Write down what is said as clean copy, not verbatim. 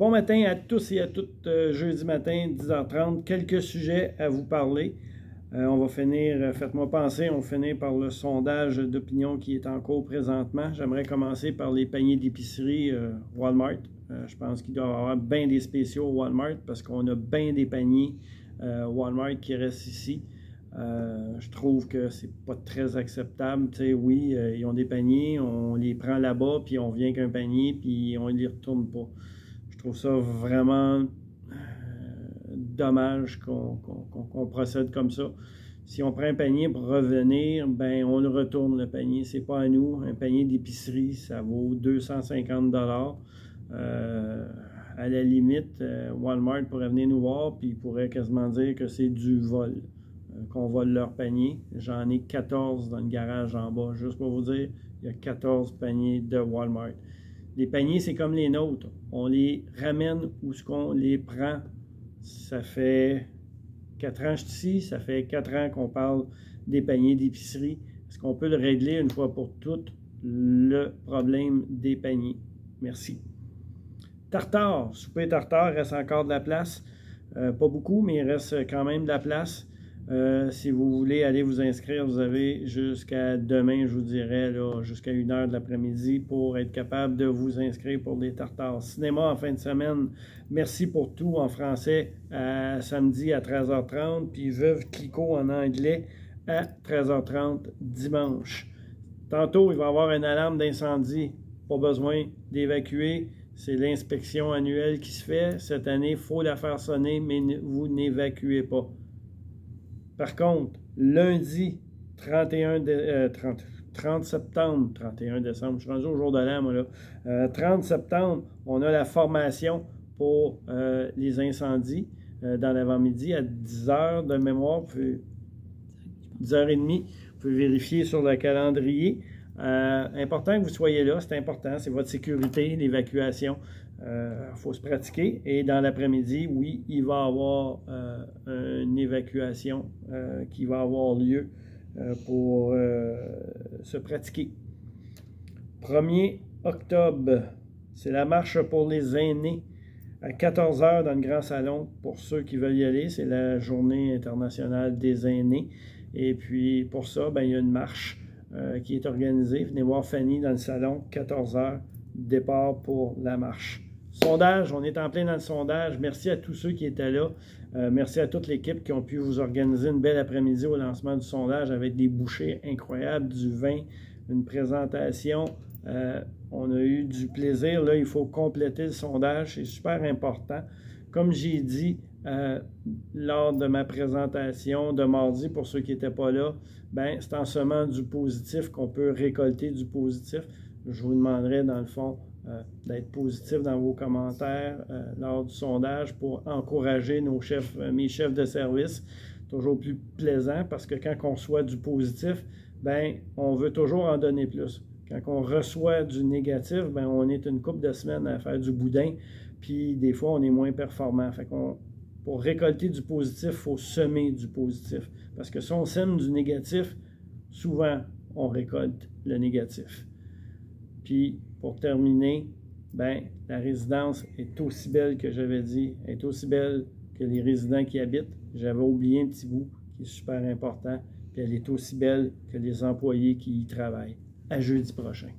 Bon matin à tous et à toutes, jeudi matin, 10h30, quelques sujets à vous parler. On va finir, faites-moi penser, on finit par le sondage d'opinion qui est en cours présentement. J'aimerais commencer par les paniers d'épicerie Walmart. Je pense qu'il doit y avoir bien des spéciaux Walmart parce qu'on a bien des paniers Walmart qui restent ici. Je trouve que c'est pas très acceptable. Tu sais, oui, ils ont des paniers, on les prend là-bas, puis on vient qu'un panier, puis on ne les retourne pas. Je trouve ça vraiment dommage qu'on procède comme ça. Si on prend un panier pour revenir, ben on le retourne le panier. C'est pas à nous. Un panier d'épicerie, ça vaut 250 $. À la limite, Walmart pourrait venir nous voir, puis il pourrait quasiment dire que c'est du vol. Qu'on vole leur panier. J'en ai 14 dans le garage en bas. Juste pour vous dire, il y a 14 paniers de Walmart. Les paniers, c'est comme les nôtres. On les ramène où ce qu'on les prend. Ça fait 4 ans que je suis ici. Ça fait 4 ans qu'on parle des paniers d'épicerie. Est-ce qu'on peut le régler une fois pour toutes, le problème des paniers? Merci. Tartare. Souper tartare, reste encore de la place. Pas beaucoup, mais il reste quand même de la place. Si vous voulez aller vous inscrire, vous avez jusqu'à demain, je vous dirais, jusqu'à 1h de l'après-midi pour être capable de vous inscrire pour des tartares. Cinéma en fin de semaine, merci pour tout en français, samedi à 13h30, puis Veuve Clicquot en anglais à 13h30 dimanche. Tantôt, il va y avoir une alarme d'incendie, pas besoin d'évacuer. C'est l'inspection annuelle qui se fait. Cette année, il faut la faire sonner, mais vous n'évacuez pas. Par contre, lundi 30 septembre, 31 décembre, je suis rendu au jour de l'an, moi là. 30 septembre, on a la formation pour les incendies dans l'avant-midi à 10h de mémoire, 10h30. Vous pouvez vérifier sur le calendrier. Important que vous soyez là, c'est important, c'est votre sécurité, l'évacuation. Il faut se pratiquer. Et dans l'après-midi, oui, il va y avoir une évacuation qui va avoir lieu pour se pratiquer. 1er octobre, c'est la marche pour les aînés à 14h dans le grand salon. Pour ceux qui veulent y aller, c'est la journée internationale des aînés. Et puis pour ça, ben, il y a une marche qui est organisée. Venez voir Fanny dans le salon, 14h, départ pour la marche. Sondage, on est en plein dans le sondage. Merci à tous ceux qui étaient là. Merci à toute l'équipe qui ont pu vous organiser une belle après-midi au lancement du sondage avec des bouchées incroyables, du vin, une présentation. On a eu du plaisir. Là, il faut compléter le sondage. C'est super important. Comme j'ai dit lors de ma présentation de mardi, pour ceux qui n'étaient pas là, ben, c'est en semant du positif qu'on peut récolter du positif. Je vous demanderai, dans le fond, d'être positif dans vos commentaires lors du sondage pour encourager mes chefs de service. Toujours plus plaisant parce que quand on reçoit du positif, ben, on veut toujours en donner plus. Quand on reçoit du négatif, ben, on est une couple de semaines à faire du boudin, puis des fois, on est moins performant. Fait qu'on, pour récolter du positif, il faut semer du positif. Parce que si on sème du négatif, souvent, on récolte le négatif. Puis, pour terminer, ben, la résidence est aussi belle que j'avais dit, est aussi belle que les résidents qui habitent. J'avais oublié un petit bout qui est super important, puis elle est aussi belle que les employés qui y travaillent. À jeudi prochain.